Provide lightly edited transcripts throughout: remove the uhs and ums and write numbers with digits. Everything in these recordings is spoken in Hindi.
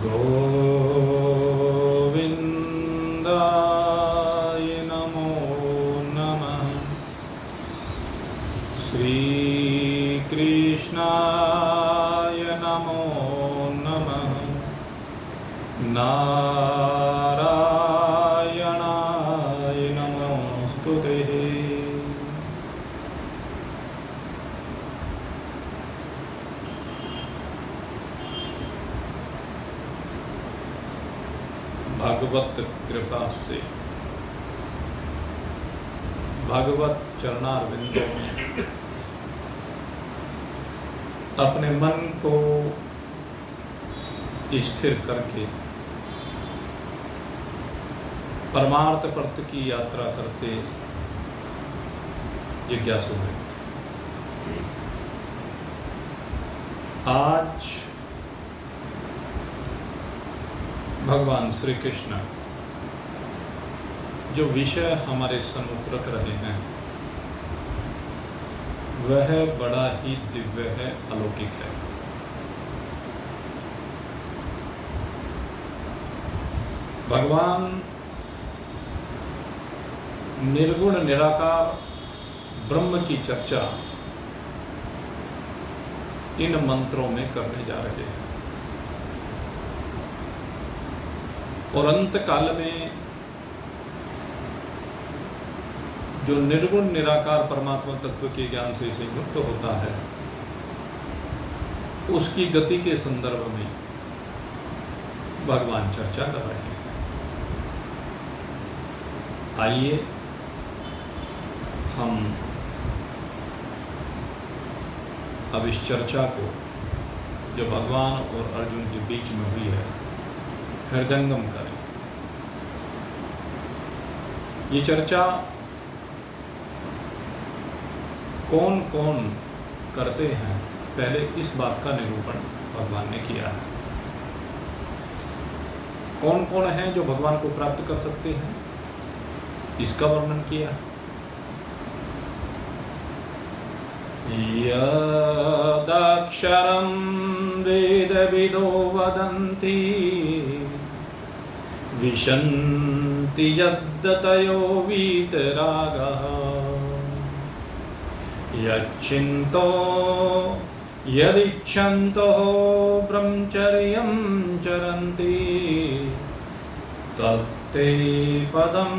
गोविन्दाय नमो नमः। श्रीकृष्णाय नमो नमः। नारायणाय नमोस्तुते। भागवत कृपा से भागवत चरणारविंदों में अपने मन को स्थिर करके परमार्थ पर्थ की यात्रा करते जिज्ञासु हैं। आज भगवान श्री कृष्ण जो विषय हमारे सम्मुख रख रहे हैं वह बड़ा ही दिव्य है, अलौकिक है। भगवान निर्गुण निराकार ब्रह्म की चर्चा इन मंत्रों में करने जा रहे हैं और अंत काल में जो निर्गुण निराकार परमात्मा तत्व के ज्ञान से युक्त होता है उसकी गति के संदर्भ में भगवान चर्चा कर रहे हैं। आइए हम अब इस चर्चा को जो भगवान और अर्जुन के बीच में हुई है हृदयंगम करें। ये चर्चा कौन कौन करते हैं, पहले इस बात का निरूपण भगवान ने किया है। कौन कौन है जो भगवान को प्राप्त कर सकते हैं, इसका वर्णन किया। यदक्षरं वेदविदो वदन्ति विशन्ति यद्दतयो वीतरागः यच्चिन्तो यदिच्छन्तो ब्रह्मचर्यं चरन्ति तत्ते पदं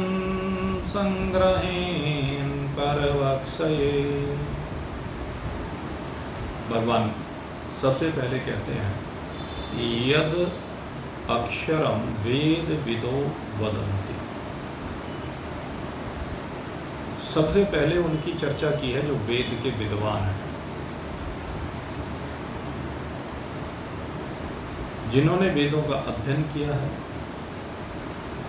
संग्रहेण परवक्षये। भगवान सबसे पहले कहते हैं यद अक्षरम वेद विदो वदन्ति। सबसे पहले उनकी चर्चा की है जो वेद के विद्वान हैं, जिन्होंने वेदों का अध्ययन किया है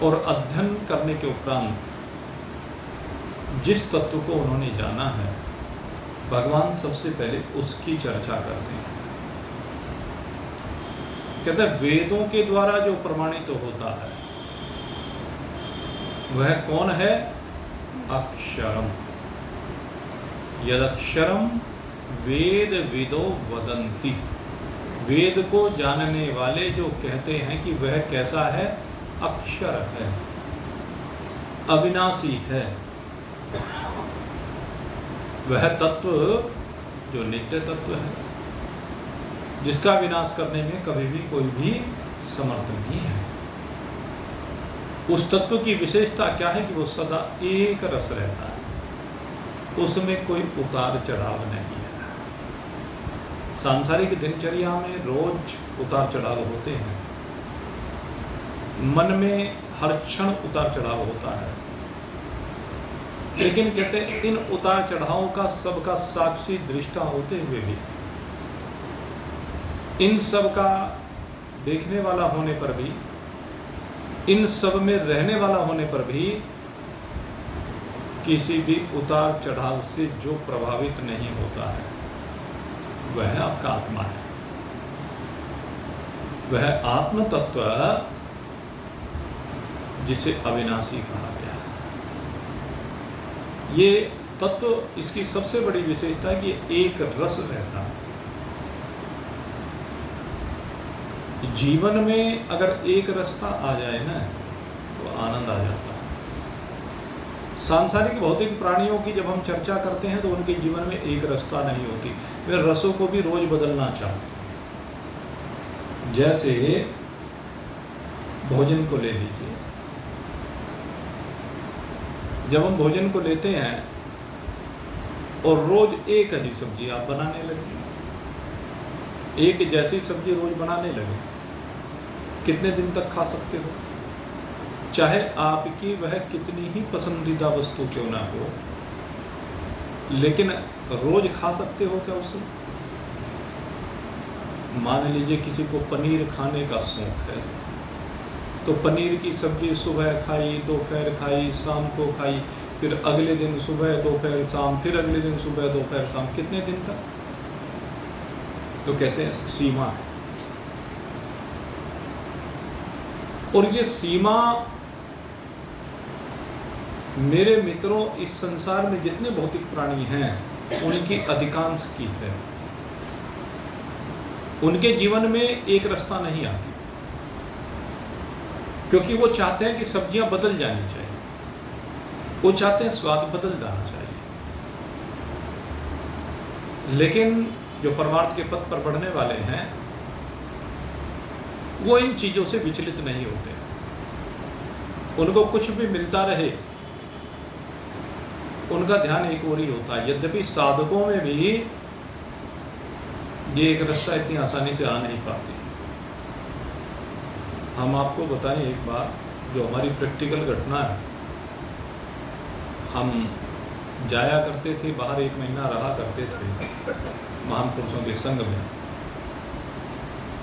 और अध्ययन करने के उपरांत जिस तत्व को उन्होंने जाना है भगवान सबसे पहले उसकी चर्चा करते हैं। कहते हैं वेदों के द्वारा जो प्रमाणित होता है वह कौन है? अक्षरम। यदक्षरम वेद विदो वदन्ति। वेद को जानने वाले जो कहते हैं कि वह कैसा है? अक्षर है, अविनाशी है, वह तत्व जो नित्य तत्व है, जिसका विनाश करने में कभी भी कोई भी समर्थ नहीं है। उस तत्व की विशेषता क्या है कि वो सदा एक रस रहता है, उसमें कोई उतार चढ़ाव नहीं है। सांसारिक दिनचर्या में रोज उतार चढ़ाव होते हैं, मन में हर क्षण उतार चढ़ाव होता है, लेकिन कहते हैं इन उतार चढ़ावों का सबका साक्षी दृष्टा होते हुए भी, इन सब का देखने वाला होने पर भी, इन सब में रहने वाला होने पर भी किसी भी उतार चढ़ाव से जो प्रभावित नहीं होता है वह आपका आत्मा है। वह आत्म तत्व जिसे अविनाशी कहा गया है। ये तत्व, इसकी सबसे बड़ी विशेषता है कि एक रस रहता है। जीवन में अगर एक रास्ता आ जाए ना तो आनंद आ जाता है। सांसारिक भौतिक प्राणियों की जब हम चर्चा करते हैं तो उनके जीवन में एक रास्ता नहीं होती, वे रसों को भी रोज बदलना चाहते हैं। जैसे भोजन को ले लीजिए, जब हम भोजन को लेते हैं और रोज एक ही सब्जी आप बनाने लगे, एक जैसी सब्जी रोज बनाने लगे, कितने दिन तक खा सकते हो? चाहे आपकी वह कितनी ही पसंदीदा वस्तु क्यों ना हो, लेकिन रोज खा सकते हो क्या उसे? मान लीजिए किसी को पनीर खाने का शौक है, तो पनीर की सब्जी सुबह खाई, दोपहर खाई, शाम को खाई, फिर अगले दिन सुबह दोपहर शाम, फिर अगले दिन सुबह दोपहर शाम, कितने दिन तक? तो कहते हैं सीमा है। और ये सीमा मेरे मित्रों, इस संसार में जितने भौतिक प्राणी हैं उनकी अधिकांश की है। उनके जीवन में एक रास्ता नहीं आती, क्योंकि वो चाहते हैं कि सब्जियां बदल जानी चाहिए, वो चाहते हैं स्वाद बदल जाना चाहिए। लेकिन जो परमार्थ के पथ पर बढ़ने वाले हैं वो इन चीजों से विचलित नहीं होते। उनको कुछ भी मिलता रहे, उनका ध्यान एक और ही होता है। यद्यपि साधकों में भी ये एक रास्ता इतनी आसानी से आ नहीं पाती। हम आपको बताएं एक बार, जो हमारी प्रैक्टिकल घटना है। हम जाया करते थे बाहर, 1 महीना रहा करते थे महान पुरुषों के संग में।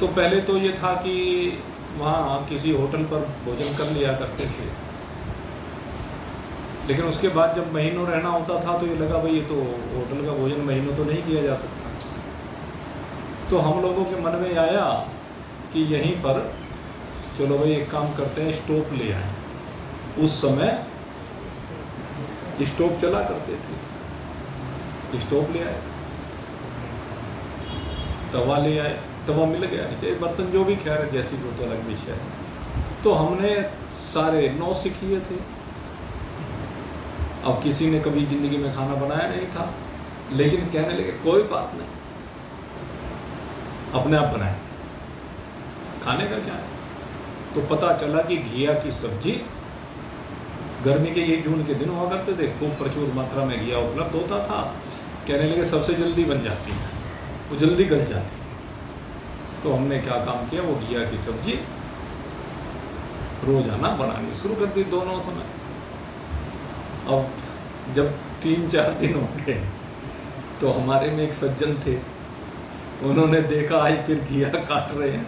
तो पहले तो ये था कि वहाँ किसी होटल पर भोजन कर लिया करते थे, लेकिन उसके बाद जब महीनों रहना होता था तो ये लगा भाई ये तो होटल का भोजन महीनों तो नहीं किया जा सकता। तो हम लोगों के मन में आया कि यहीं पर चलो भाई एक काम करते हैं, स्टोव ले आए। उस समय स्टोव चला करते थे, स्टोव ले आए, तवा ले आए, तवा मिल गया, नहीं चाहिए बर्तन जो भी, खैर जैसी वो तो अलग विषय है। तो हमने सारे 9 सीख लिए थे। अब किसी ने कभी जिंदगी में खाना बनाया नहीं था, लेकिन कहने लगे कोई बात नहीं, अपने आप बनाए, खाने का क्या है। तो पता चला कि घिया की सब्जी, गर्मी के ये जून के दिन हुआ करते थे, खूब प्रचुर मात्रा में घिया उपलब्ध होता था। कहने लगे सबसे जल्दी बन जाती है, वो जल्दी गल जाती। तो हमने क्या काम किया, वो घिया की सब्जी रोजाना बनानी शुरू कर दी दोनों समय। अब जब 3-4 दिन हो गए तो हमारे में एक सज्जन थे, उन्होंने देखा आई फिर घिया काट रहे हैं,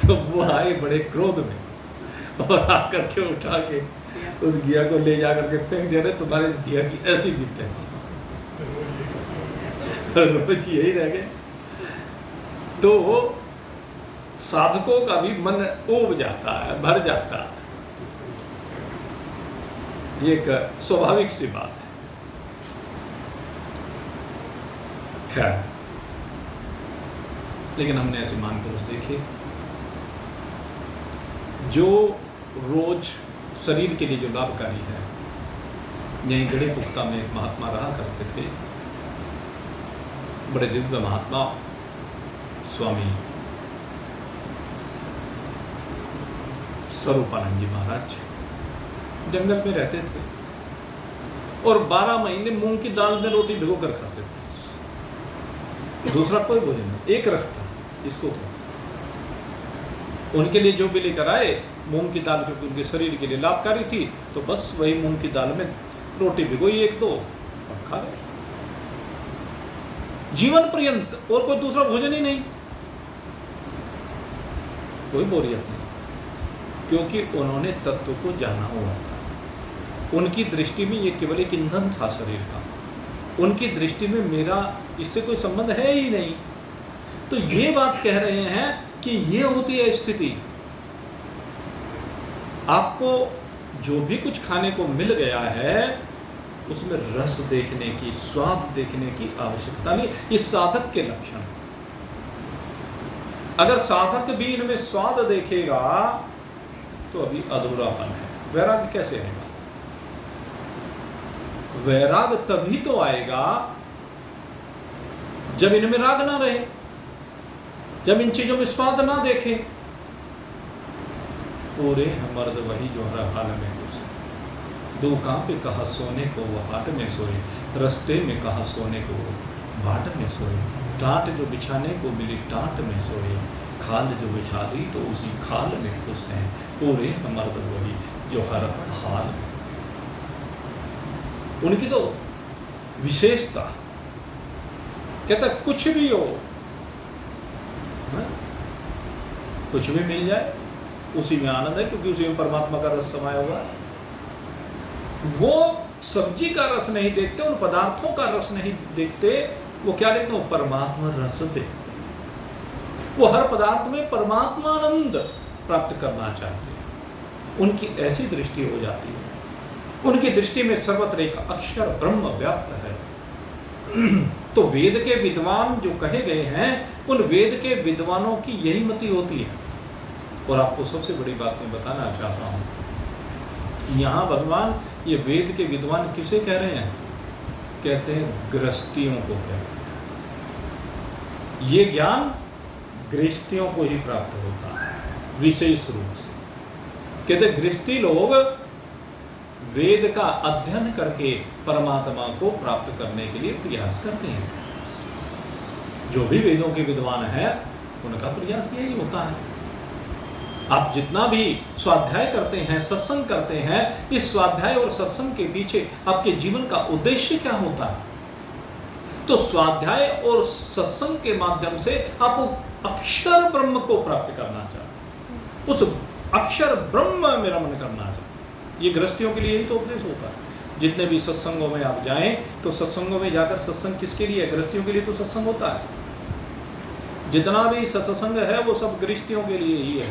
तो वो आए बड़े क्रोध में और आकर के उठा के उस घिया को ले जा करके फेंक दे रहे, तुम्हारे इस घिया की ऐसी भी तैसी। रोज यही रह गए। तो साधकों का भी मन ऊब जाता है, भर जाता है। ये एक स्वाभाविक सी बात है। खैर, लेकिन हमने ऐसे महान पुरुष देखे जो रोज शरीर के लिए जो लाभकारी है। यहीं गढ़े पुख्ता में एक महात्मा रहा करते थे, बड़े दिव्य महात्मा स्वामी स्वरूपानंद जी महाराज। जंगल में रहते थे और 12 महीने मूंग की दाल में रोटी भिगो कर खाते थे, दूसरा कोई भोजन नहीं, एक रास्ता इसको कहते। उनके लिए जो भी लेकर आए, मूंग की दाल क्योंकि उनके शरीर के लिए लाभकारी थी, तो बस वही मूंग की दाल में रोटी भिगोई 1-2 और खा गए जीवन पर्यंत। और कोई दूसरा भोजन ही नहीं, कोई बोरियत नहीं, क्योंकि उन्होंने तत्व को जाना हुआ था। उनकी दृष्टि में ये केवल एक ईंधन था शरीर का, उनकी दृष्टि में मेरा इससे कोई संबंध है ही नहीं। तो ये बात कह रहे हैं कि ये होती है स्थिति। आपको जो भी कुछ खाने को मिल गया है उसमें रस देखने की, स्वाद देखने की आवश्यकता नहीं। ये साधक के लक्षण। अगर साधक भी इनमें स्वाद देखेगा तो अभी अधूरापन है। वैराग्य कैसे आएगा? वैराग तभी तो आएगा जब इनमें राग ना रहे, जब इन चीजों में स्वाद ना देखे। पूरे मर्द वही जो हर हाल में घुसे, दुकां पे कहा सोने को वो हाट में सोए, रस्ते में कहा सोने को वो बाट में सोए, टाट जो बिछाने को मिली टाट में सोए, खाल जो बिछा दी तो उसी खाल में खुश हैं। पूरे मर्द वही जो हर हाल में। उनकी तो विशेषता, कहता कुछ भी हो, कुछ भी मिल जाए उसी में आनंद है, क्योंकि उसी में परमात्मा का रस समाया हुआ है। वो सब्जी का रस नहीं देखते, उन पदार्थों का रस नहीं देखते, वो क्या देखते? वो परमात्मा रस देखते। वो हर पदार्थ में परमात्मा आनंद प्राप्त करना चाहते हैं। उनकी ऐसी दृष्टि हो जाती है, उनकी दृष्टि में सर्वत्र एक अक्षर ब्रह्म व्याप्त है। तो वेद के विद्वान जो कहे गए हैं, उन वेद के विद्वानों की यही मति होती है। और आपको सबसे बड़ी बात मैं बताना चाहता हूं, यहां भगवान ये वेद के विद्वान किसे कह रहे हैं? कहते हैं गृहस्थियों को कह रहे हैं। ये ज्ञान गृहस्थियों को ही प्राप्त होता है विशेष रूप से। कहते गृहस्थी लोग वेद का अध्ययन करके परमात्मा को प्राप्त करने के लिए प्रयास करते हैं। जो भी वेदों के विद्वान हैं, उनका प्रयास यही होता है। आप जितना भी स्वाध्याय करते हैं, सत्संग करते हैं, इस स्वाध्याय और सत्संग के पीछे आपके जीवन का उद्देश्य क्या होता है? तो स्वाध्याय और सत्संग के माध्यम से आप अक्षर ब्रह्म को प्राप्त करना चाहते हैं, उस अक्षर ब्रह्म में रमन करना चाहते हैं। ये गृहस्थियों के लिए यही तो उपदेश होता है। जितने भी सत्संगों में आप जाएं, तो सत्संगों में जाकर सत्संग किसके लिए है? गृहस्थियों के लिए तो सत्संग होता है। जितना भी सत्संग है वो सब गृहस्थियों के लिए ही है।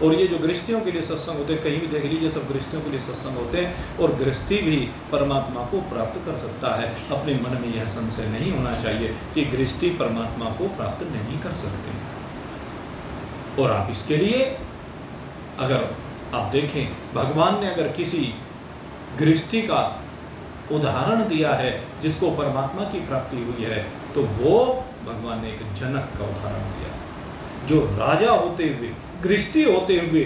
और ये जो गृहस्थियों के लिए सत्संग होते हैं, कहीं भी देख लीजिए, सब गृहस्थियों के लिए सत्संग होते हैं। और गृहस्थी भी परमात्मा को प्राप्त कर सकता है। अपने मन में यह संशय नहीं होना चाहिए कि गृहस्थी परमात्मा को प्राप्त नहीं कर सकते। और आप इसके लिए अगर आप देखें, भगवान ने अगर किसी गृहस्थी का उदाहरण दिया है जिसको परमात्मा की प्राप्ति हुई है, तो वो भगवान ने एक जनक का उदाहरण दिया, जो राजा होते हुए, गृहस्थी होते हुए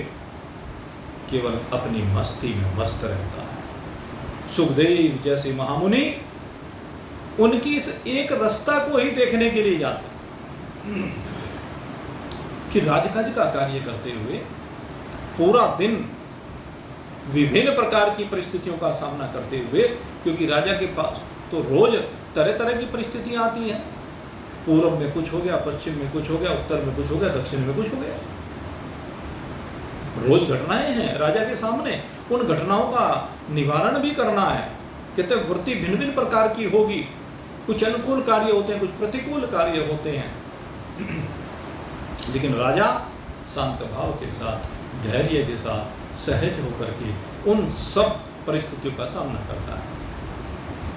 केवल अपनी मस्ती में मस्त रहता है। सुखदेव जैसे महामुनि उनकी इस एक रास्ता को ही देखने के लिए जाते कि राजकाज का कार्य करते हुए पूरा दिन विभिन्न प्रकार की परिस्थितियों का सामना करते हुए, क्योंकि राजा के पास तो रोज तरह तरह की परिस्थितियां आती हैं। पूर्व में कुछ हो गया, पश्चिम में कुछ हो गया, उत्तर में कुछ हो गया, दक्षिण में कुछ हो गया। रोज घटनाएं हैं राजा के सामने, उन घटनाओं का निवारण भी करना है। कहते हैं वृत्ति भिन्न भिन्न प्रकार की होगी, कुछ अनुकूल कार्य होते हैं, कुछ प्रतिकूल कार्य होते हैं। लेकिन राजा शांत भाव के साथ, धैर्य के साथ, सहज होकर के उन सब परिस्थितियों का सामना करता है।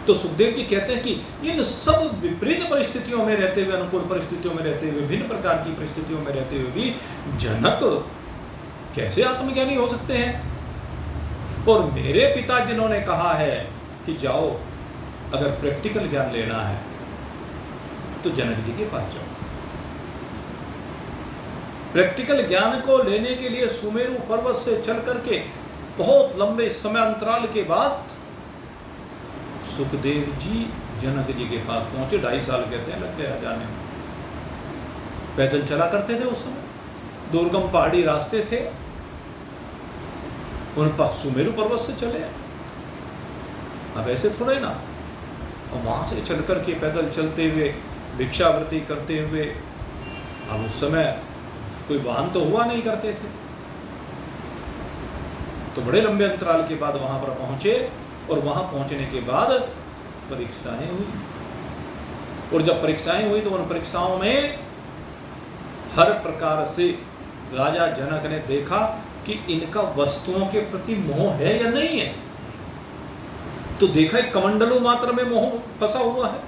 तो सुखदेव जी कहते हैं कि इन सब विपरीत परिस्थितियों में रहते हुए, अनुकूल परिस्थितियों में रहते हुए, विभिन्न प्रकार की परिस्थितियों में रहते हुए भी जनक कैसे आत्मज्ञानी हो सकते हैं? और मेरे पिता जिन्होंने कहा है कि जाओ, अगर प्रैक्टिकल ज्ञान लेना है तो जनक जी के पास जाओ। प्रैक्टिकल ज्ञान को लेने के लिए सुमेरु पर्वत से चल करके बहुत लंबे समय अंतराल के बाद सुखदेव जी जनक जी के पास पहुंचे। 2.5 साल कहते हैं लग गया जाने में। पैदल चला करते थे उस समय, दुर्गम पहाड़ी रास्ते थे, उन पर सुमेरु पर्वत से चले। अब ऐसे थोड़े ना, और वहां से चल करके पैदल चलते हुए, भिक्षावृत्ति करते हुए, अब उस समय कोई वाहन तो हुआ नहीं करते थे, तो बड़े लंबे अंतराल के बाद वहां पर पहुंचे। और वहां पहुंचने के बाद परीक्षाएं हुई, और जब परीक्षाएं हुई तो उन परीक्षाओं में हर प्रकार से राजा जनक ने देखा कि इनका वस्तुओं के प्रति मोह है या नहीं है। तो देखा कमंडलों मात्र में मोह फंसा हुआ है,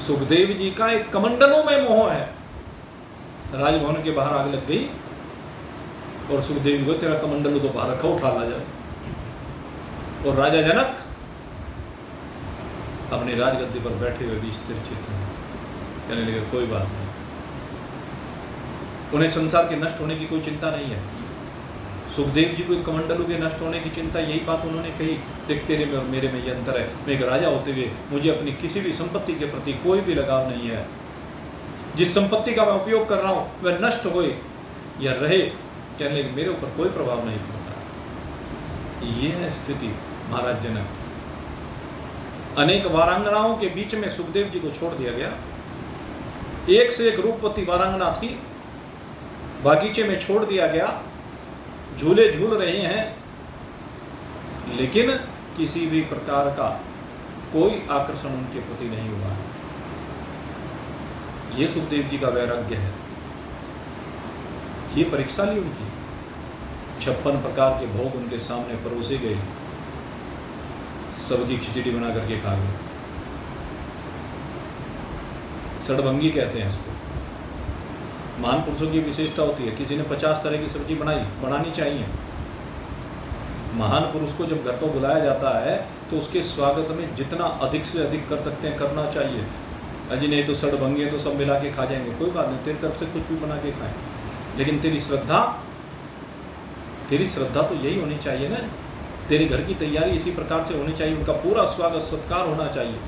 सुखदेव जी का एक कमंडलों में मोह है। राजभवन के बाहर आग लग गई और सुखदेव जी को तेरा कमंडल तो बाहर रखा, उठा ला जाए। और राजा जनक अपनी राजगद्दी पर बैठे हुए भी स्थिर चित्त हैं, कहने लगे कोई बात नहीं, उन्हें संसार के नष्ट होने की कोई चिंता नहीं है। सुखदेव जी को कमंडलों के नष्ट होने की चिंता, यही बात उन्होंने कही, देख तेरे में और मेरे में ये अंतर है, मैं एक राजा होते हुए मुझे अपनी किसी भी संपत्ति के प्रति कोई भी लगाव नहीं है। जिस संपत्ति का मैं उपयोग कर रहा हूं वह नष्ट होए या रहे, कहने लगे मेरे ऊपर कोई प्रभाव नहीं पड़ता। ये है स्थिति महाराज जनक। अनेक वारांगनाओं के बीच में सुखदेव जी को छोड़ दिया गया। एक से एक रूपवती वारांगना थी, बागीचे में छोड़ दिया गया, झूले झूल रहे हैं, लेकिन किसी भी प्रकार का कोई आकर्षण उनके प्रति नहीं हुआ। ये सुखदेव जी का वैराग्य है, ये परीक्षा ली उनकी। 56 प्रकार के भोग उनके सामने परोसे गए, सबकी खिचड़ी बना करके खा गए। सड़भंगी कहते हैं इसको। महान पुरुषों की विशेषता होती है, किसी ने 50 तरह की सब्जी बनानी चाहिए। महान पुरुष को जब घर पर बुलाया जाता है तो उसके स्वागत में जितना अधिक से अधिक कर सकते हैं करना चाहिए। अजी नहीं तो सड़भंगी है तो सब मिला के खा जाएंगे, कोई बात नहीं, तेरी तरफ से कुछ भी बना के खाएं, लेकिन तेरी श्रद्धा तो यही होनी चाहिए ना। तेरे घर की तैयारी इसी प्रकार से होनी चाहिए, उनका पूरा स्वागत सत्कार होना चाहिए,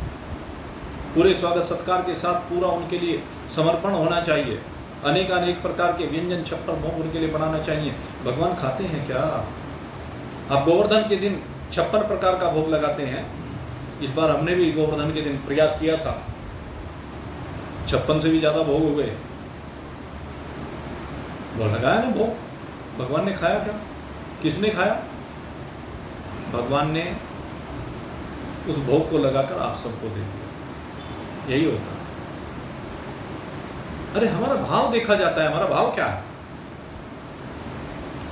पूरे स्वागत सत्कार के साथ पूरा उनके लिए समर्पण होना चाहिए। अनेक प्रकार के व्यंजन 56 भोग उनके लिए बनाना चाहिए। भगवान खाते हैं क्या? आप गोवर्धन के दिन 56 प्रकार का भोग लगाते हैं। इस बार हमने भी गोवर्धन के दिन प्रयास किया था, 56 से भी ज्यादा भोग हो गए। वो लगाया ना भोग, भगवान ने खाया क्या? किसने खाया? भगवान ने उस भोग को लगाकर आप सबको दे दिया। यही होता है। अरे हमारा भाव देखा जाता है, हमारा भाव क्या है?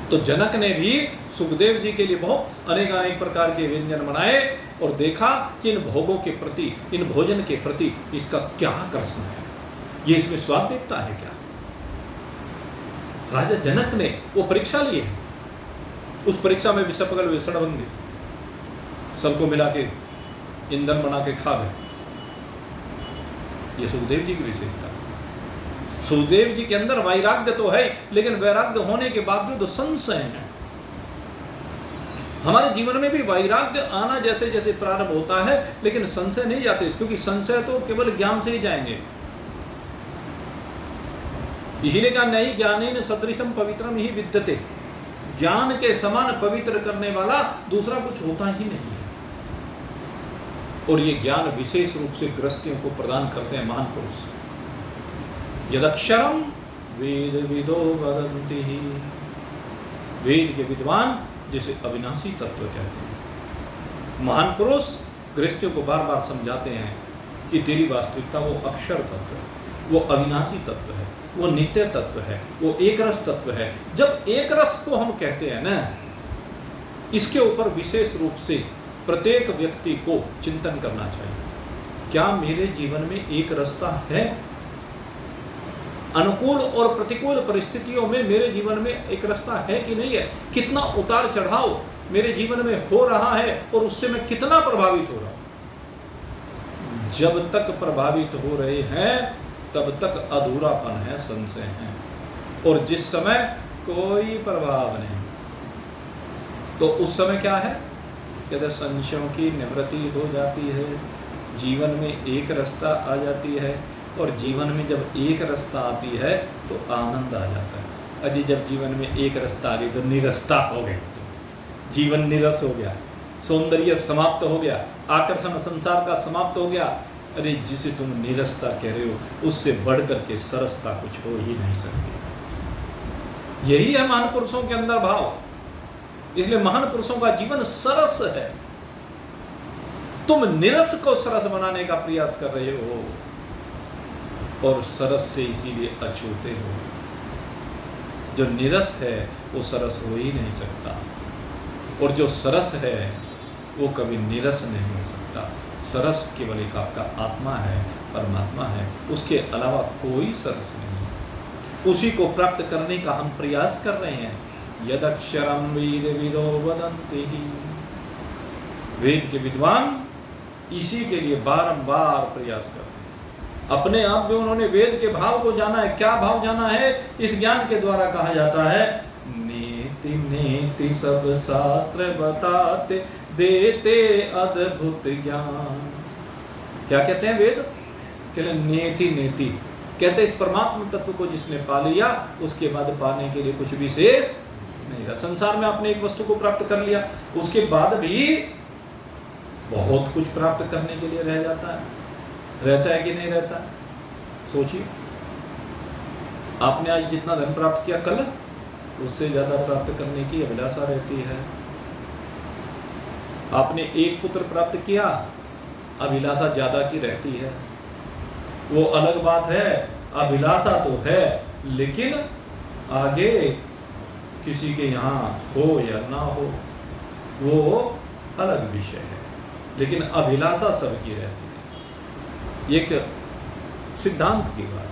तो जनक ने भी सुखदेव जी के लिए बहुत अनेक प्रकार के व्यंजन बनाए और देखा कि इन भोगों के प्रति, इन भोजन के प्रति इसका क्या आकर्षण है, ये इसमें स्वाद देखता है क्या? राजा जनक ने वो परीक्षा ली है। उस परीक्षा में भी सफल हुए, सड़भंगी सबको मिला के ईंधन बना के खा गए। ये सुखदेव जी की विशेषता। सुखदेव जी के अंदर वैराग्य तो है, लेकिन वैराग्य होने के बावजूद संशय है। हमारे जीवन में भी वैराग्य आना जैसे जैसे प्रारंभ होता है, लेकिन संशय नहीं जाते, क्योंकि संशय तो केवल ज्ञान से ही जाएंगे। इसीलिए कहा नहीं ज्ञानेन सदृशम पवित्रम ही विद्यते, ज्ञान के समान पवित्र करने वाला दूसरा कुछ होता ही नहीं है। और ये ज्ञान विशेष रूप से गृहस्थियों को प्रदान करते हैं महान पुरुष। यदक्षरम वेद विदो वदन्ति, वेद के विद्वान जिसे अविनाशी तत्व कहते हैं। महान पुरुष गृहस्थियों को बार बार समझाते हैं कि तेरी वास्तविकता वो अक्षर तत्व है, वो अविनाशी तत्व है, वो नित्य तत्व है, वो एक रस तत्व है। जब एक रस को हम कहते हैं ना, इसके ऊपर विशेष रूप से प्रत्येक व्यक्ति को चिंतन करना चाहिए। क्या मेरे जीवन में एक रसता है? अनुकूल और प्रतिकूल परिस्थितियों में मेरे जीवन में एक रास्ता है कि नहीं है? कितना उतार चढ़ाव मेरे जीवन में हो रहा है और उससे मैं कितना प्रभावित हो रहा हूं? जब तक प्रभावित हो रहे हैं तब तक अधूरापन है, संशय है। और जिस समय कोई प्रभाव नहीं, तो उस समय क्या है? कहते संशयों की निवृत्ति हो जाती है, जीवन में एक रास्ता आ जाती है। और जीवन में जब एक रास्ता आती है तो आनंद आ जाता है। अजी जब जीवन में एक रास्ता आ गई तो निरस्ता हो गई, जीवन निरस हो गया, सौंदर्य समाप्त हो गया, आकर्षण संसार का समाप्त हो गया। अरे जिसे तुम निरस्ता कह रहे हो उससे बढ़कर के सरसता कुछ हो ही नहीं सकती। यही है महान पुरुषों के अंदर भाव। इसलिए महान पुरुषों का जीवन सरस है। तुम निरस को सरस बनाने का प्रयास कर रहे हो और सरस से इसीलिए अछूते हो। जो निरस है वो सरस हो ही नहीं सकता, और जो सरस है वो कभी निरस नहीं हो सकता। सरस केवल एक आपका आत्मा है, परमात्मा है, उसके अलावा कोई सरस नहीं। उसी को प्राप्त करने का हम प्रयास कर रहे हैं। यदक्षरम वेद विदो वदन्ति ही, वेद के विद्वान इसी के लिए बारंबार प्रयास करते हैं। अपने आप में उन्होंने वेद के भाव को जाना है। क्या भाव जाना है? इस ज्ञान के द्वारा कहा जाता है, नेति नेति सब शास्त्र बताते, देते अद्भुत ज्ञान। क्या कहते हैं वेद? कहते नेति नेति, कहते इस परमात्मा तत्व को जिसने पा लिया, उसके बाद पाने के लिए कुछ विशेष नहीं रहा। संसार में आपने एक वस्तु को प्राप्त कर लिया, उसके बाद भी बहुत कुछ प्राप्त करने के लिए रह जाता है। रहता है कि नहीं रहता? सोचिए, आपने आज जितना धन प्राप्त किया, कल उससे ज्यादा प्राप्त करने की अभिलाषा रहती है। आपने एक पुत्र प्राप्त किया, अभिलाषा ज्यादा की रहती है। वो अलग बात है, अभिलाषा तो है, लेकिन आगे किसी के यहाँ हो या ना हो वो अलग विषय है, लेकिन अभिलाषा सबकी रहती है। एक सिद्धांत की बात,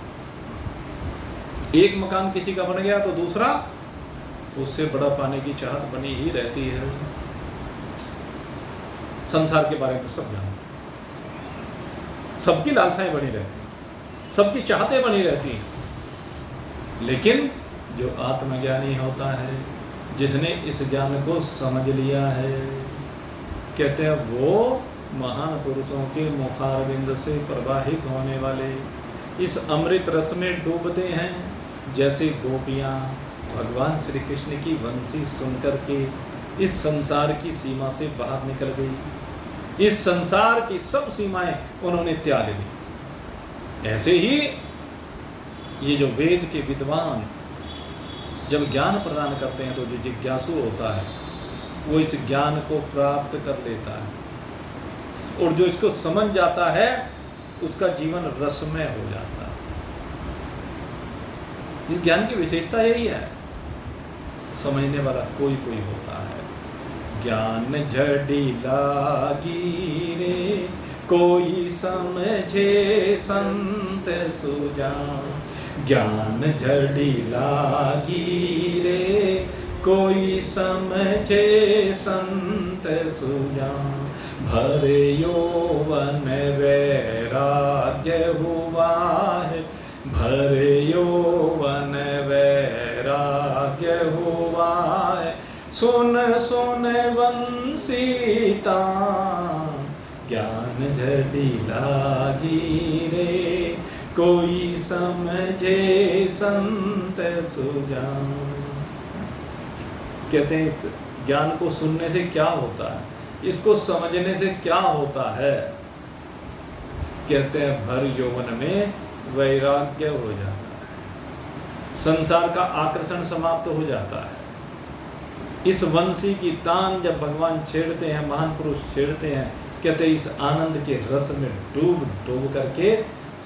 एक मकान किसी का बन गया तो दूसरा उससे बड़ा पाने की चाहत बनी ही रहती है। संसार के बारे में सब जानते, सबकी लालसाएं बनी रहती, सबकी चाहतें बनी रहती, लेकिन जो आत्मज्ञानी होता है, जिसने इस ज्ञान को समझ लिया है, कहते हैं वो महान पुरुषों के मुखारविंद से प्रवाहित होने वाले इस अमृत रस में डूबते हैं। जैसे गोपियां भगवान श्री कृष्ण की वंशी सुनकर के इस संसार की सीमा से बाहर निकल गई, इस संसार की सब सीमाएं उन्होंने त्याग ली। ऐसे ही ये जो वेद के विद्वान जब ज्ञान प्रदान करते हैं, तो जो जिज्ञासु होता है वो इस ज्ञान को प्राप्त कर लेता है, और जो इसको समझ जाता है उसका जीवन रसमय हो जाता है। इस ज्ञान की विशेषता यही है, समझने वाला कोई कोई होता है। ज्ञान झड़ी लागी रे, कोई समझे संत सुजान। ज्ञान झड़ी लागी रे, कोई समझे संत सुजान। भरे यौवन वैराग्य हुआ है, भरे यौवन वैराग्य हुआ है। सुन सुन वंशिता, ज्ञान झड़ी लागी रे, कोई समझे संत सुजान। कहते हैं इस ज्ञान को सुनने से क्या होता है, इसको समझने से क्या होता है? कहते हैं भर यौवन में वैराग्य हो जाता है, संसार का आकर्षण समाप्त हो जाता है। इस वंशी की तान जब भगवान छेड़ते हैं, महान पुरुष छेड़ते हैं, कहते हैं इस आनंद के रस में डूब डूब करके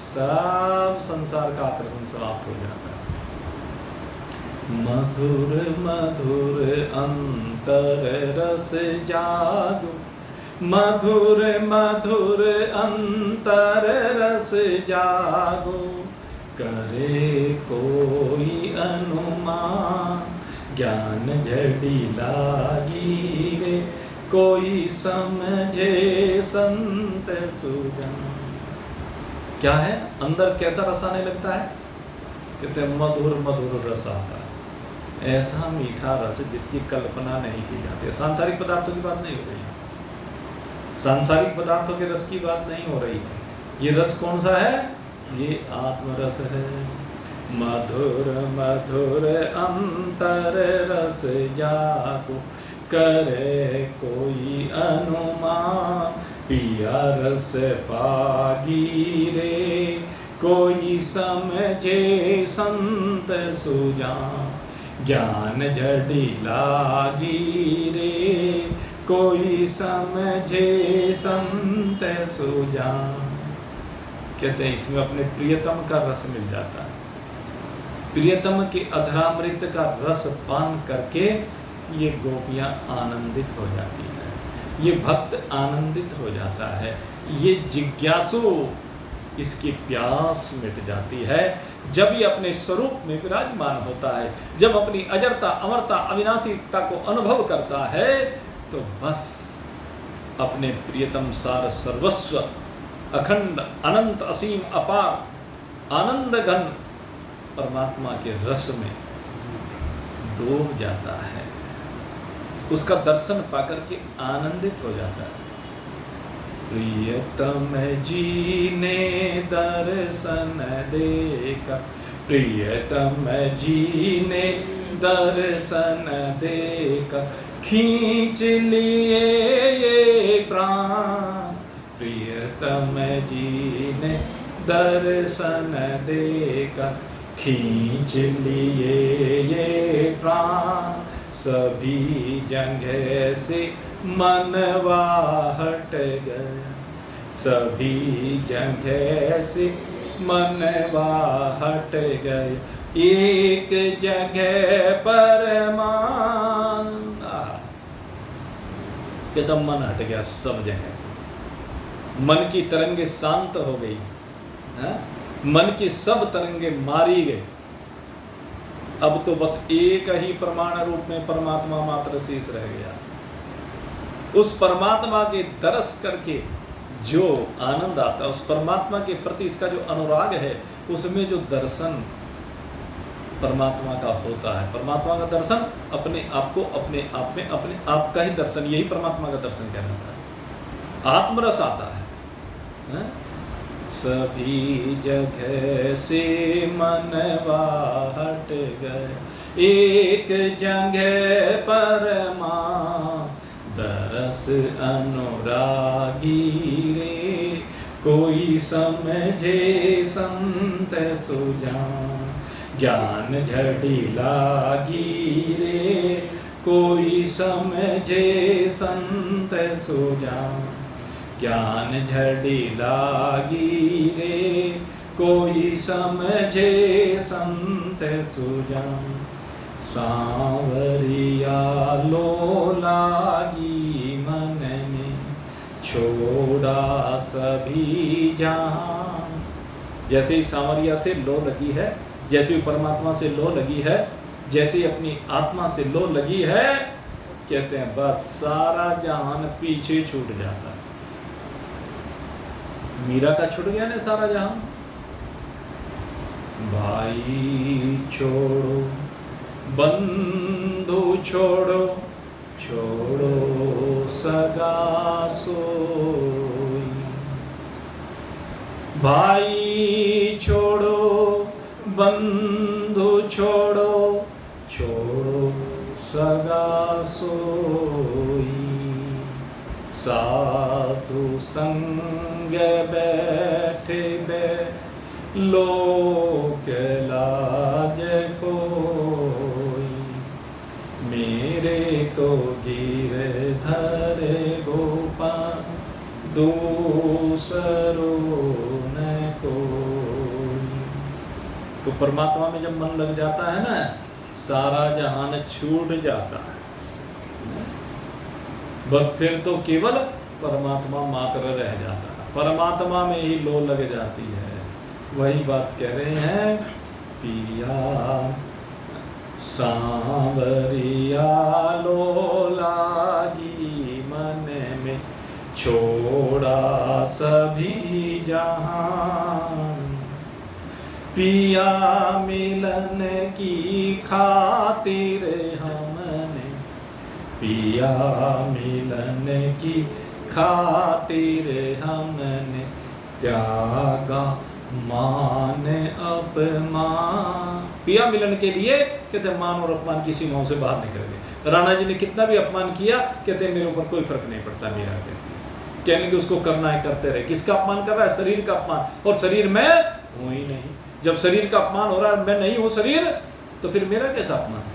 सब संसार का आकर्षण समाप्त हो जाता है। मधुर मधुर अंतर रस जागो, मधुर मधुर अंतर रस जागो। करे कोई अनुमान, ज्ञान झड़ी लागी रे, कोई समझे संत सुजान। क्या है अंदर, कैसा रस आने लगता है? कहते हैं मधुर मधुर रस आता है, ऐसा मीठा रस जिसकी कल्पना नहीं की जाती। सांसारिक पदार्थों की बात नहीं हो रही है, सांसारिक पदार्थों के रस की बात नहीं हो रही है। ये रस कौन सा है? ये आत्मरस है। मधुर मधुर अंतर रस जागो, करे कोई अनुमान। पिया रस पागी रे, कोई समझे संत सुजान। ज्ञान झड़ी लागी रे, कोई समझे संत सुजान। कहते हैं इसमें अपने प्रियतम का रस मिल जाता है। प्रियतम के अधरामृत का रस पान करके ये गोपियां आनंदित हो जाती है, ये भक्त आनंदित हो जाता है। ये जिज्ञासु इसकी प्यास मिट जाती है जब ये अपने स्वरूप में विराजमान होता है, जब अपनी अजरता, अमरता, अविनाशीता को अनुभव करता है, तो बस अपने प्रियतम सार सर्वस्व अखंड अनंत असीम अपार आनंद घन परमात्मा के रस में डूब जाता है, उसका दर्शन पाकर के आनंदित हो जाता है। प्रियतम जी ने दर्शन देखा, प्रियतम जी ने दर्शन देखा, खींच लिए ये प्राण। प्रियतम जी ने दर्शन देखा, खींच लिए ये प्राण। सभी जगह से मनवा हट गया, सभी जगह से मनवा हट गए, एक जगह पर मान। एकदम मन हट गया सब जगह से, मन की तरंगे शांत हो गई, मन की सब तरंगे मारी गई। अब तो बस एक ही प्रमाण रूप में परमात्मा मात्र शेष रह गया। उस परमात्मा के दर्श करके जो आनंद आता है, उस परमात्मा के प्रति इसका जो अनुराग है, उसमें जो दर्शन परमात्मा का होता है, परमात्मा का दर्शन अपने आप को अपने आप में अपने आप का ही दर्शन, यही परमात्मा का दर्शन कहलाता है। आत्मरस आता है। सभी जगह से मनवा हट गए, एक जगह पर मां दरस अनुरागी रे। कोई समझे संत सुजान, ज्ञान झड़ी लागी रे। कोई समझे संत सुजान, ज्ञान झड़ी लागी रे। कोई समझे संत सुजान, सांवरिया लो लागी मन में, छोड़ा सभी जहां। जैसे ही सांवरिया से लो लगी है, जैसे ही परमात्मा से लो लगी है, जैसे ही अपनी आत्मा से लो लगी है, कहते हैं बस सारा जहान पीछे छूट जाता है। मीरा का छूट गया ना सारा जहां। भाई छोड़ो, बंधु छोड़ो, छोड़ो सगा सोई। भाई छोड़ो, बंधु छोड़ो, छोड़ो सगा सोई। साधु संग बैठे बे, लोक लाज कोई। मेरे तो गिरधर गोपाल, दूसरो न कोई। तो परमात्मा में जब मन लग जाता है ना, सारा जहान छूट जाता है। बस फिर तो केवल परमात्मा मात्र रह जाता है, परमात्मा में ही लो लग जाती है। वही बात कह रहे हैं, पिया सांवरिया लो लागी मन में, छोड़ा सभी जहान। पिया मिलन की खातिर हमने, पिया मिलन की खातिर हमने, त्यागा मान अपमान। पिया मिलन के लिए कहते मान और अपमान की सीमाओं से बाहर निकल गए। राणा जी ने कितना भी अपमान किया, कहते मेरे ऊपर कोई फर्क नहीं पड़ता। मेरा कहने कि उसको करना है करते रहे। किसका अपमान कर रहा है? शरीर का अपमान। और शरीर में हूं ही नहीं। जब शरीर का अपमान हो रहा है, मैं नहीं हूं शरीर, तो फिर मेरा कैसा अपमान है?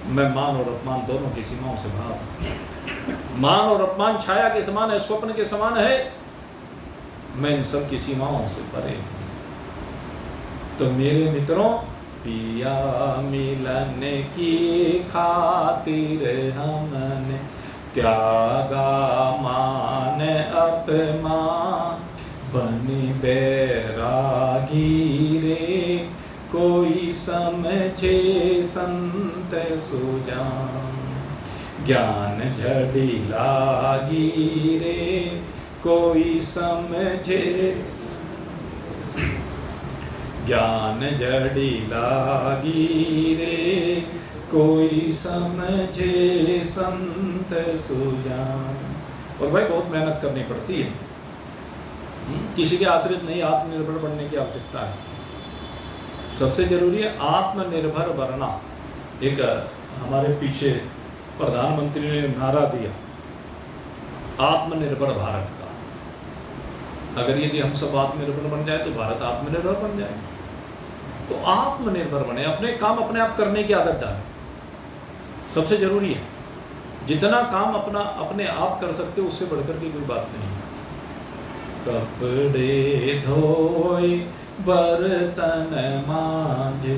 मैं मान और अपमान दोनों की सीमाओं से बाहर। मान और अपमान छाया के समान है, स्वप्न के समान है। मैं इन सब की सीमाओं से परे हूं। तो मेरे मित्रों, पिया मिलन की खातिर हमने त्यागा मान अपमान। बने बैरागी रे कोई समझे संत सुजान। ज्ञान झड़ी लागी रे कोई समझे, ज्ञान झड़ी लागी रे कोई समझे संत सुजान। और भाई बहुत मेहनत करनी पड़ती है, किसी के आश्रित नहीं, आत्मनिर्भर बनने की आवश्यकता है। सबसे जरूरी है आत्मनिर्भर बनना। एक हमारे पीछे प्रधानमंत्री ने नारा दिया आत्मनिर्भर भारत का। अगर यदि हम सब आत्मनिर्भर बन जाए तो भारत आत्मनिर्भर बन जाए। तो आत्मनिर्भर बने, अपने काम अपने आप करने की आदत डालें, सबसे जरूरी है। जितना काम अपने आप कर सकते हो उससे बढ़कर की कोई बात नहीं है। कपड़े धोए बर्तन मांजे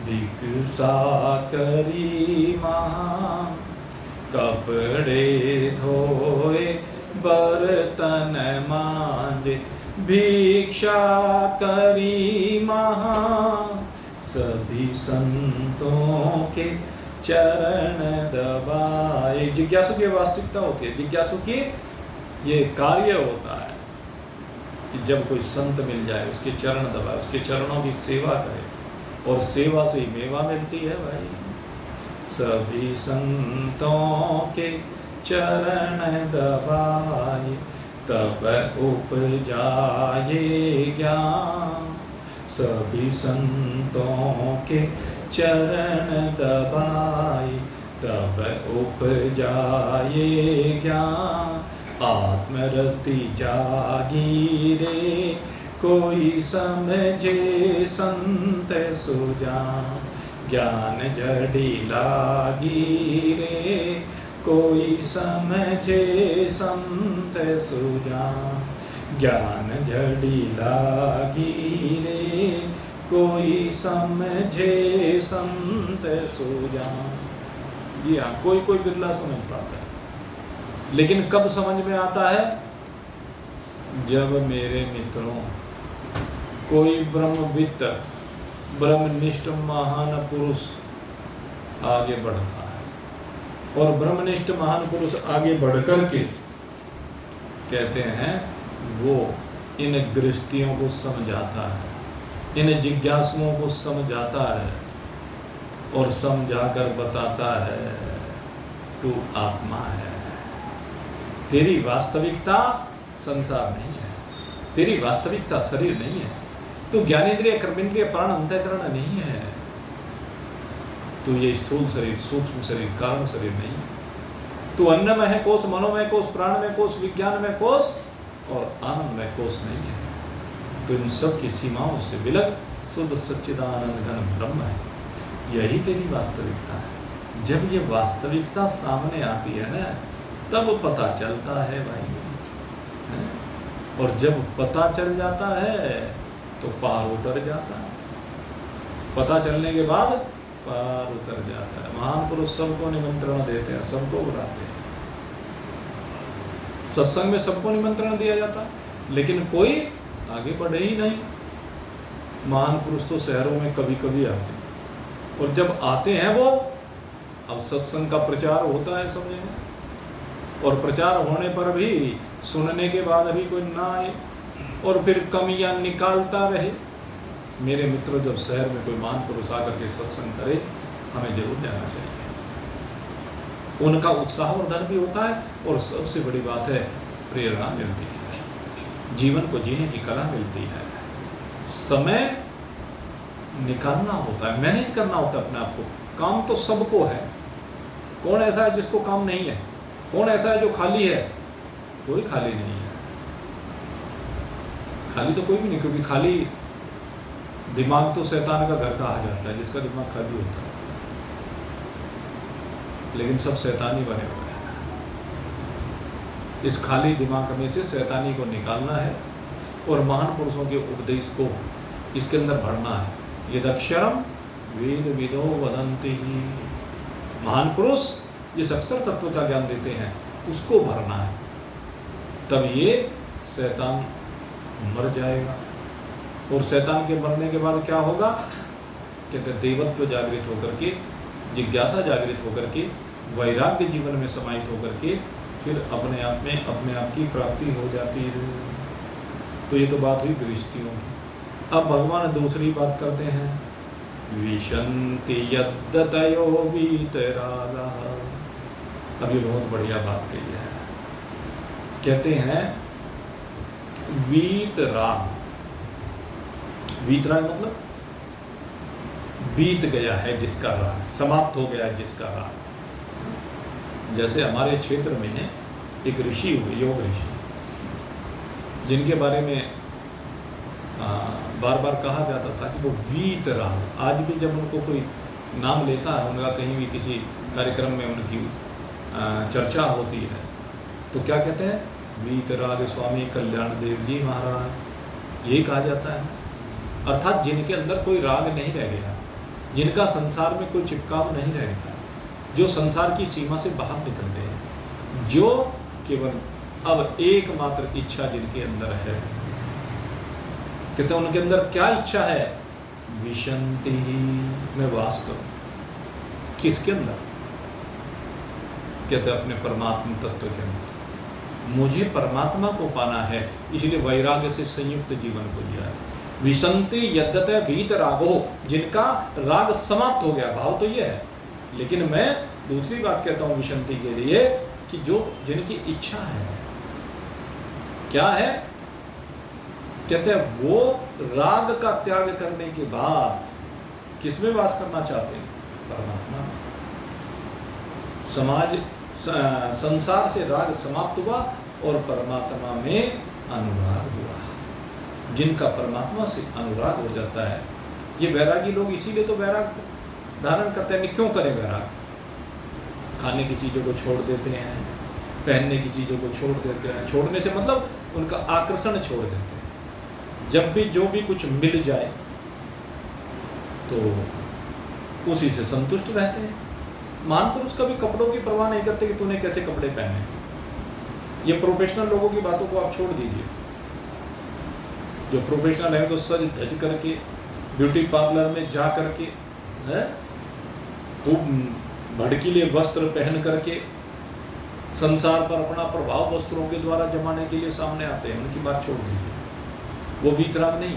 भिक्षा करी महा। कपड़े धोए बर्तन मांजे भिक्षा करी महा। सभी संतों के चरण दबाए। जिज्ञासु की वास्तविकता होती है, जिज्ञासु की ये कार्य होता है कि जब कोई संत मिल जाए उसके चरण दबाए, उसके चरणों की सेवा करे, और सेवा से ही मेवा मिलती है भाई। सभी संतों के चरण दबाए तब उपजाए ज्ञान। सभी संतों के चरण दबाए तब उपजाए ज्ञान। आत्मरति जागी रे कोई समझे संत सुजान। ज्ञान जड़ी लागी रे कोई समझे संत सुजान। ज्ञान जड़ी लागी रे कोई समझे संत सुजान। जी हाँ, कोई कोई बिरला समझ पाता है, लेकिन कब समझ में आता है? जब मेरे मित्रों कोई ब्रह्मविद ब्रह्मनिष्ठ महान पुरुष आगे बढ़ता है, और ब्रह्मनिष्ठ महान पुरुष आगे बढ़कर के कहते हैं वो इन गृहस्थियों को समझाता है, इन जिज्ञासुओं को समझाता है और समझाकर बताता है तू आत्मा है, तेरी वास्तविकता संसार नहीं है, तेरी वास्तविकता शरीर नहीं है, तू ज्ञानेंद्रिय कर्मेंद्रिय प्राण अंतःकरण नहीं है, तू ये स्थूल शरीर सूक्ष्म शरीर कारण शरीर नहीं है, तू अन्नमय कोश मनोमय कोश प्राणमय कोश विज्ञानमय कोश और आनंदमय कोश नहीं है, तो इन सब की सीमाओं से विलग शुद्ध सच्चिदानंद घन ब्रह्म है। यही तेरी वास्तविकता है। जब ये वास्तविकता सामने आती है ना, तब पता चलता है भाई, और जब पता चल जाता है तो पार उतर जाता है। पता चलने के बाद पार उतर जाता है। महान पुरुष सबको निमंत्रण देते हैं, सबको बुलाते हैं। सत्संग में सबको निमंत्रण दिया जाता है, लेकिन कोई आगे बढ़े ही नहीं। महान पुरुष तो शहरों में कभी कभी आते हैं, और जब आते हैं वो, अब सत्संग का प्रचार होता है सब जगह, और प्रचार होने पर भी सुनने के बाद अभी कोई ना आए और फिर कमियां निकालता रहे। मेरे मित्रों, जब शहर में कोई महान पुरुष आकर के सत्संग करे, हमें जरूर जाना चाहिए। उनका उत्साह और धन भी होता है, और सबसे बड़ी बात है प्रेरणा मिलती है, जीवन को जीने की कला मिलती है। समय निकालना होता है, मैनेज करना होता है अपने आप को। काम तो सबको है, कौन ऐसा है जिसको काम नहीं है? कौन ऐसा है जो खाली है? कोई खाली नहीं है, खाली तो कोई भी नहीं, क्योंकि खाली दिमाग तो शैतान का घर कहा जाता है, जिसका दिमाग खाली होता है। लेकिन सब शैतानी बने हुए हैं। इस खाली दिमाग में से शैतानी को निकालना है, और महान पुरुषों के उपदेश को इसके अंदर भरना है। यदक्षरम वेद विदो वदन्ति। महान पुरुष जिस अक्षर तत्व का ज्ञान देते हैं उसको भरना है, तब ये शैतान मर जाएगा। और शैतान के मरने के बाद क्या होगा? कहते देवत्व जागृत होकर के, जिज्ञासा जागृत होकर के, वैराग्य जीवन में समाहित होकर के फिर अपने आप में अपने आप की प्राप्ति हो जाती है। तो ये तो बात हुई गृहस्थियों की। अब भगवान दूसरी बात करते हैं, विशन्ति यद्दतयो वीतरागा। अब ये बहुत बढ़िया बात कही है। कहते हैं वीतराग, वीतराग मतलब बीत गया है जिसका राग, समाप्त हो गया है जिसका राग। जैसे हमारे क्षेत्र में एक ऋषि हुए, योग ऋषि, जिनके बारे में बार बार कहा जाता था कि वो वीतराग। आज भी जब उनको कोई नाम लेता है, उनका कहीं भी किसी कार्यक्रम में उनकी चर्चा होती है, तो क्या कहते हैं? वीतराग स्वामी कल्याण देव जी महाराज, यही कहा जाता है। अर्थात जिनके अंदर कोई राग नहीं रह गया, जिनका संसार में कोई चिपकाव नहीं रह गया, जो संसार की सीमा से बाहर निकल गए, जो केवल अब एकमात्र इच्छा जिनके अंदर है। कहते हैं उनके अंदर क्या इच्छा है? विशन्ति, मैं वास करूं। किसके अंदर? कहते हैं अपने परमात्मा तत्व के अंदर। मुझे परमात्मा को पाना है, इसलिए वैराग्य से संयुक्त जीवन को लिया है। विशन्ति यद्दतय वीतरागो, जिनका राग समाप्त हो गया, भाव तो ये है। लेकिन मैं दूसरी बात कहता हूं विशन्ति के लिए कि जो जिनकी इच्छा है, क्या है? कहते हैं वो राग का त्याग करने के बाद किसमें वास करना चाहते हैं? परमात्मा। संसार से राग समाप्त हुआ और परमात्मा में अनुराग हुआ। जिनका परमात्मा से अनुराग हो जाता है, ये वैरागी लोग इसीलिए तो वैराग धारण करते हैं। क्यों करें वैराग? खाने की चीज़ों को छोड़ देते हैं, पहनने की चीज़ों को छोड़ देते हैं। छोड़ने से मतलब उनका आकर्षण छोड़ देते हैं। जब भी जो भी कुछ मिल जाए तो उसी से संतुष्ट रहते हैं। महापुरुष कभी कपड़ों की परवाह नहीं करते कि तूने कैसे कपड़े पहने। ये प्रोफेशनल लोगों की बातों को आप छोड़ दीजिए। जो प्रोफेशनल है तो सज धज करके ब्यूटी पार्लर में जा करके खूब भड़कीले वस्त्र पहन करके संसार पर अपना प्रभाव वस्त्रों के द्वारा जमाने के लिए सामने आते हैं। उनकी बात छोड़ दीजिए, वो वीतराग नहीं,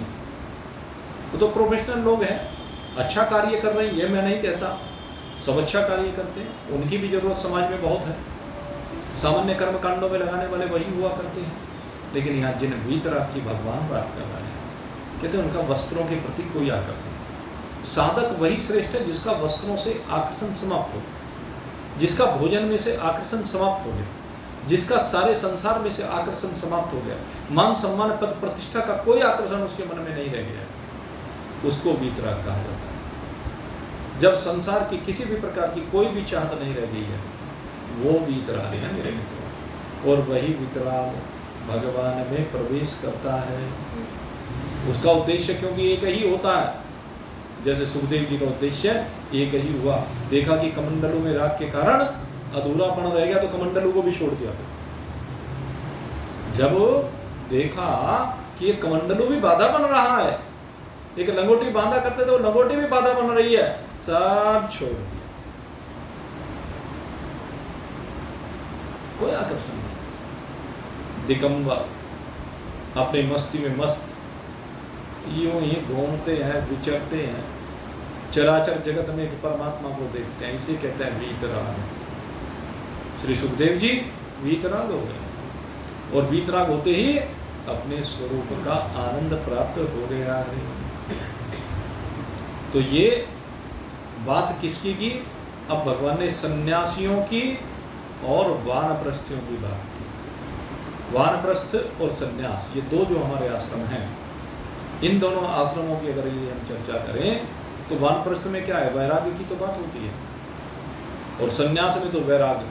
वो तो प्रोफेशनल लोग हैं। अच्छा कार्य कर रहे हैं, ये मैं नहीं कहता, सब अच्छा कार्य करते हैं, उनकी भी जरूरत समाज में बहुत है। सामान्य कर्म कांडों में लगाने वाले वही हुआ करते हैं। लेकिन यहाँ जिन वीतराग की भगवान बात कर रहे हैं, कहते हैं उनका वस्त्रों के प्रति कोई आकर्षण। साधक वही श्रेष्ठ है जिसका वस्त्रों से आकर्षण समाप्त हो, जिसका भोजन में से आकर्षण समाप्त हो गया, जिसका सारे संसार में से आकर्षण समाप्त हो गया, मान सम्मान पद प्रतिष्ठा का कोई आकर्षण उसके मन में नहीं रह गया, उसको वीतराग कहा जाता है। जब संसार की किसी भी प्रकार की कोई भी चाहत नहीं रह गई है, वो वीतराग है मेरे मित्रों। और वही वीतराग भगवान में प्रवेश करता है। उसका उद्देश्य क्योंकि एक ही होता है, जैसे सुखदेव जी का उद्देश्य एक ही हुआ। देखा कि कमंडलों में राग के कारण अधूरापन रह गया तो कमंडलों को भी छोड़ दिया। जब देखा कि ये कमंडलों भी बाधा बन रहा है, एक लंगोटी बांधा करते तो लंगोटी भी बाधा बन रही है, सब छोड़ दिया। कोई आकर्षण नहीं। दिगंबर अपनी मस्ती में मस्त यूं ही घूमते हैं, विचरते हैं, चराचर जगत में एक परमात्मा को देखते हैं। इसे कहते हैं वीतराग। श्री सुखदेव जी वीतराग हो गए और वीतराग होते ही अपने स्वरूप का आनंद प्राप्त हो गया है। तो ये बात किसकी की? अब भगवान ने सन्यासियों की और वानप्रस्थियों की बात की। वानप्रस्थ और सन्यास, ये दो जो हमारे आश्रम हैं, इन दोनों आश्रमों की अगर ये हम चर्चा करें तो वानप्रस्थ में क्या है? वैराग्य की तो बात होती है, और सन्यास में तो वैराग्य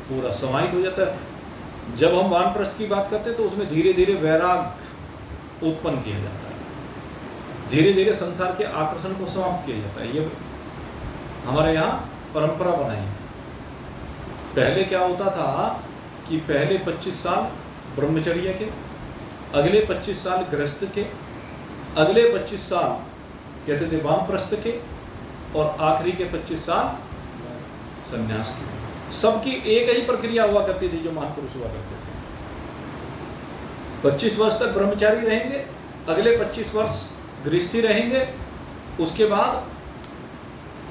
पूरा समाहित हो जाता है। जब हम वानप्रस्थ की बात करते हैं तो उसमें धीरे धीरे वैराग उत्पन्न किया जाता है, धीरे धीरे संसार के आकर्षण को समाप्त किया जाता है। ये हमारे यहाँ परंपरा बनाई है। पहले क्या होता था कि पहले 25 साल ब्रह्मचर्य के, अगले 25 साल गृहस्थ के, अगले 25 साल कहते थे वानप्रस्थ के, और आखिरी के 25 साल संन्यास के। सबकी एक ही प्रक्रिया हुआ करती थी जो महापुरुष हुआ करते थे। 25 वर्ष तक ब्रह्मचारी रहेंगे, अगले 25 वर्ष गृहस्थी रहेंगे, उसके बाद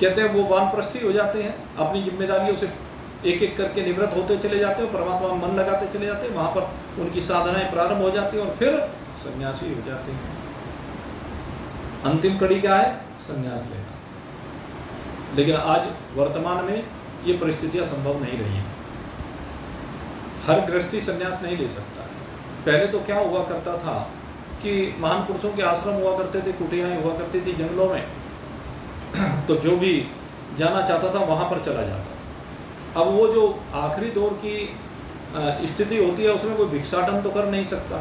कहते हैं वो वानप्रस्थी हो जाते हैं, अपनी जिम्मेदारियों से एक एक करके निवृत्त होते चले जाते हैं, परमात्मा में मन लगाते चले जाते हैं, वहां पर उनकी साधनाएं प्रारंभ हो जाती हैं और फिर सन्यासी हो जाते हैं। अंतिम कड़ी क्या है? सन्यास लेना। लेकिन आज वर्तमान में ये परिस्थितियां संभव नहीं रही हैं। हर गृहस्थी सन्यास नहीं ले सकता। पहले तो क्या हुआ करता था कि महान पुरुषों के आश्रम हुआ करते थे, कुटियाएं हुआ करती थी जंगलों में, तो जो भी जाना चाहता था वहां पर चला जाता था। अब वो जो आखिरी दौर की स्थिति होती है उसमें कोई भिक्षाटन तो कर नहीं सकता,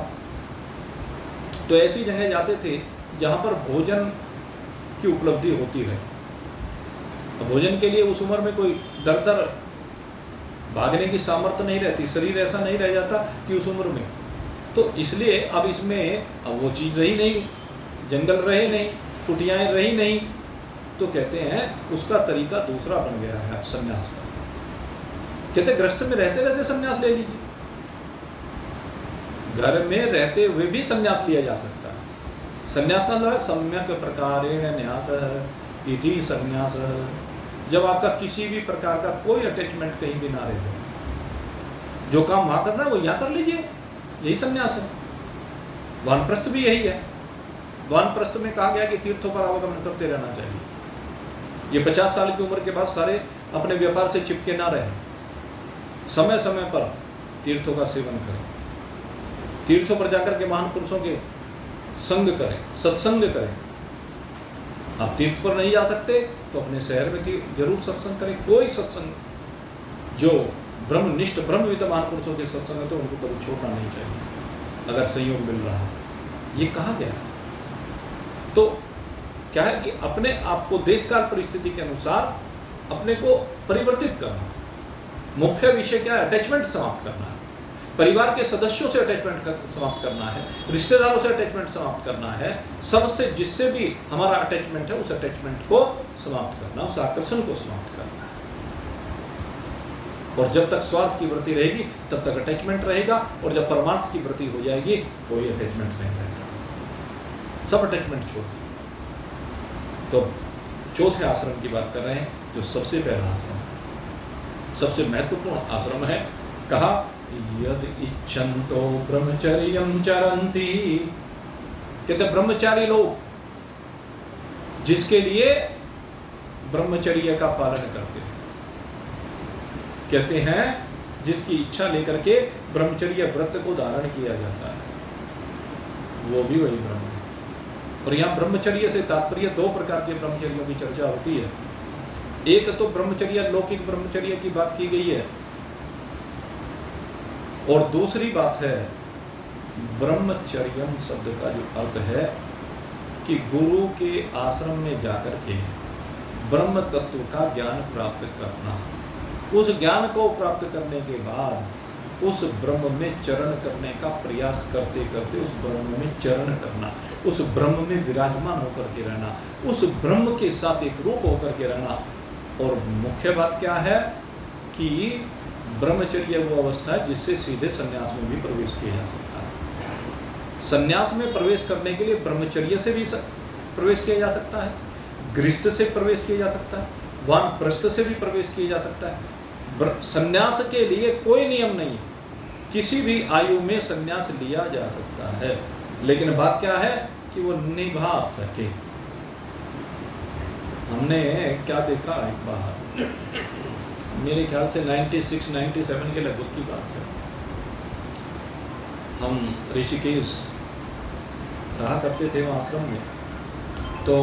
तो ऐसी जगह जाते थे जहां पर भोजन की उपलब्धि होती रहे। भोजन के लिए उस उम्र में कोई दर दर भागने की सामर्थ्य नहीं रहती, शरीर ऐसा नहीं रह जाता कि उस उम्र में, तो इसलिए अब इसमें अब वो चीज़ रही नहीं, जंगल रहे नहीं, कुटियाएं रही नहीं, तो कहते हैं उसका तरीका दूसरा बन गया है सन्यास का। कहते गृहस्थ में रहते रहते सन्यास ले लीजिए, घर में रहते हुए भी सन्यास लिया जा सकता है। सन्यास का मतलब सम्यक प्रकारेण न्यास इति सन्यास, जब आपका किसी भी प्रकार का कोई अटैचमेंट कहीं भी ना रहे, जो काम वहां करना है वो यहाँ कर लीजिए, यही सन्यास है। वानप्रस्थ भी यही है। वानप्रस्थ में कहा गया कि तीर्थों पर आवागमन करते रहना चाहिए। ये 50 साल की उम्र के बाद सारे अपने व्यापार से चिपके ना रहे, समय समय पर तीर्थों का सेवन करें, तीर्थों पर जाकर के महान पुरुषों के संग करें, सत्संग करें। आप तीर्थ पर नहीं जा सकते तो अपने शहर में जरूर सत्संग करें। कोई सत्संग जो ब्रह्मनिष्ठ ब्रह्मविद महान पुरुषों के सत्संग है तो उनको कभी छोड़ना नहीं चाहिए अगर संयोग मिल रहा है, ये कहा गया। तो क्या है कि अपने आप को देशकाल परिस्थिति के अनुसार अपने को परिवर्तित करना। मुख्य विषय क्या है? अटैचमेंट समाप्त करना है, परिवार के सदस्यों से अटैचमेंट समाप्त करना है, रिश्तेदारों से अटैचमेंट समाप्त करना है, सबसे जिससे भी हमारा अटैचमेंट है उस अटैचमेंट को समाप्त करना, उस आकर्षण को समाप्त करना है। और जब तक स्वार्थ की वृत्ति रहेगी तब तक अटैचमेंट रहेगा, और जब परमार्थ की वृत्ति हो जाएगी कोई अटैचमेंट नहीं रहेगा, सब अटैचमेंट छोड़ दिए। तो चौथे आश्रम की बात कर रहे हैं जो सबसे पहला आश्रम है, सबसे महत्वपूर्ण आश्रम है। कहा यद इच्छन्तो ब्रह्मचर्यं चरन्ति, कहते ब्रह्मचारी लोग जिसके लिए ब्रह्मचर्य का पालन करते हैं, कहते हैं जिसकी इच्छा लेकर के ब्रह्मचर्य व्रत को धारण किया जाता है वो भी वही ब्रह्म है। और यहाँ ब्रह्मचर्य से तात्पर्य दो प्रकार के ब्रह्मचर्यों की चर्चा होती है। एक तो ब्रह्मचर्य लौकिक ब्रह्मचर्य की बात की गई है, और दूसरी बात है ब्रह्मचर्यम शब्द का जो अर्थ है कि गुरु के आश्रम में जाकर के ब्रह्म तत्व का ज्ञान प्राप्त करना, उस ज्ञान को प्राप्त करने के बाद उस ब्रह्म में चरण करने का प्रयास करते करते उस ब्रह्म में चरण करना, उस ब्रह्म में विराजमान होकर के रहना, उस ब्रह्म के साथ एक रूप होकर के रहना। और मुख्य बात क्या है कि ब्रह्मचर्य वो अवस्था है जिससे सीधे संन्यास में भी प्रवेश किया जा सकता है। संन्यास में प्रवेश करने के लिए ब्रह्मचर्य से भी प्रवेश किया जा सकता है, गृहस्थ से प्रवेश किया जा सकता है, वानप्रस्थ से भी प्रवेश किया जा सकता है। संन्यास के लिए कोई नियम नहीं, किसी भी आयु में संन्यास लिया जा सकता है, लेकिन बात क्या है कि वो निभा सके। हमने क्या देखा एक बार, मेरे ख्याल से 96-97 के लगभग की बात है, हम ऋषिकेश रहा करते थे वहाँ आश्रम में, तो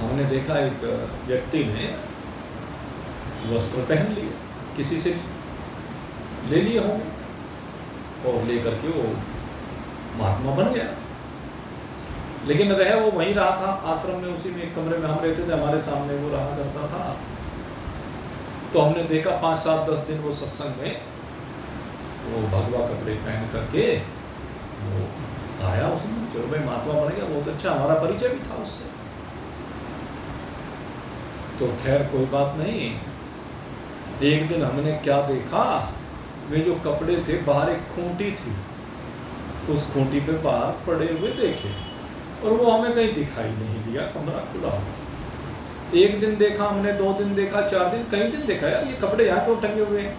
हमने देखा एक व्यक्ति ने वस्त्र पहन लिए, किसी से ले लिए होंगे और लेकर के वो महात्मा बन गया। लेकिन रहे वो वहीं रहा था आश्रम में, उसी में एक कमरे में हम रहते थे, हमारे सामने वो रहा करता था। तो हमने देखा 5-7-10 दिन वो सत्संग में वो भगवा कपड़े पहन करके वो आया उसने, चलो भाई महात्मा बन गया, बहुत अच्छा, हमारा परिचय भी था उससे। तो खैर कोई बात नहीं। एक दिन हमने क्या देखा, वे जो कपड़े थे बाहर एक खूंटी थी, उस खूंटी पे बाहर पड़े हुए देखे, और वो हमें कहीं दिखाई नहीं दिया, कमरा खुला हुआ। एक दिन देखा हमने, 2 दिन देखा, 4 दिन, कई दिन देखा यार ये कपड़े यहाँ क्यों टंगे हुए हैं।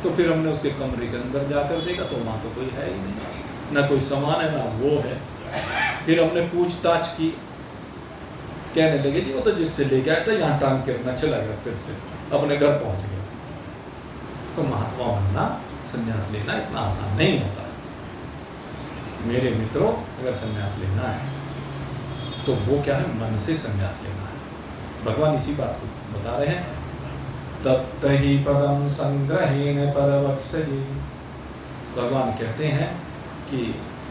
तो फिर हमने उसके कमरे के अंदर जाकर देखा तो वहाँ तो कोई है ही नहीं, ना कोई सामान है ना वो है। फिर हमने पूछताछ की, कहने लगे जी वो तो जिससे लेके आया था यहाँ टांग के रखना, चला गया, फिर से अपने घर पहुँच गया। तो महात्मा बनना, संन्यास लेना इतना आसान नहीं होता है मेरे मित्रों। अगर संन्यास लेना है तो वो क्या है, मन से संन्यास लेना है। भगवान इसी बात को बता रहे हैं, तत्र ही पदम संग्रहेण परवक्षयि। भगवान कहते हैं कि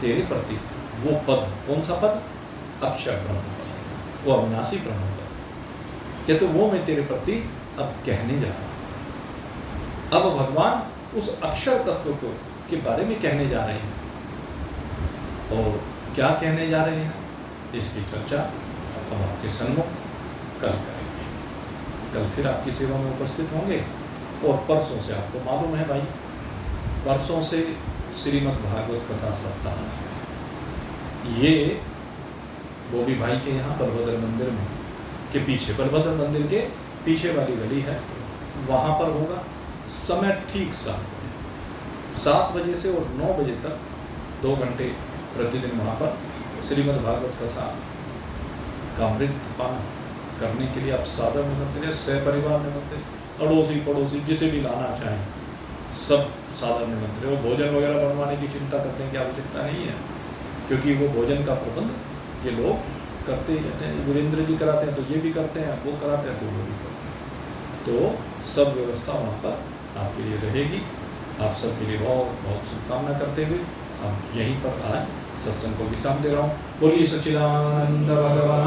तेरे प्रति वो पद, कौन सा पद, अक्षर ब्रह्म पद, वो अविनाशी ब्रह्म पद, क्या तो वो मैं तेरे प्रति अब कहने जा रहा हूं। अब भगवान उस अक्षर तत्व को के बारे में कहने जा रहे हैं, और क्या कहने जा रहे हैं इसकी चर्चा हम आपके सम्मुख कल करेंगे। कल फिर आपकी सेवा में उपस्थित होंगे। और परसों से आपको मालूम है भाई, परसों से श्रीमद् भागवत कथा सप्ताह है। ये बोबी भाई के यहाँ बलभद्र मंदिर में के पीछे, बलभद्र मंदिर के पीछे वाली गली है, वहाँ पर होगा। समय ठीक 7 बजे से और 9 बजे तक 2 घंटे प्रतिदिन वहाँ पर श्रीमद् भागवत कथा का अमृत पान करने के लिए आप सादर निमंत्रित हैं, सहपरिवार निमंत्रित, अड़ोसी पड़ोसी जिसे भी लाना चाहें सब सादर निमंत्रित। और भोजन वगैरह बनवाने की चिंता करने की आवश्यकता नहीं है, क्योंकि वो भोजन का प्रबंध ये लोग करते ही रहते हैं। वीरेंद्र जी कराते हैं तो ये भी करते हैं, वो कराते हैं तो वो भी करते हैं। तो सब व्यवस्था वहाँ पर आपके लिए रहेगी। आप सबके लिए बहुत बहुत शुभकामना करते हुए हम यहीं पर आज सत्संग को विश्राम दे रहा हूँ। बोलिए सच्चिदानंद भगवान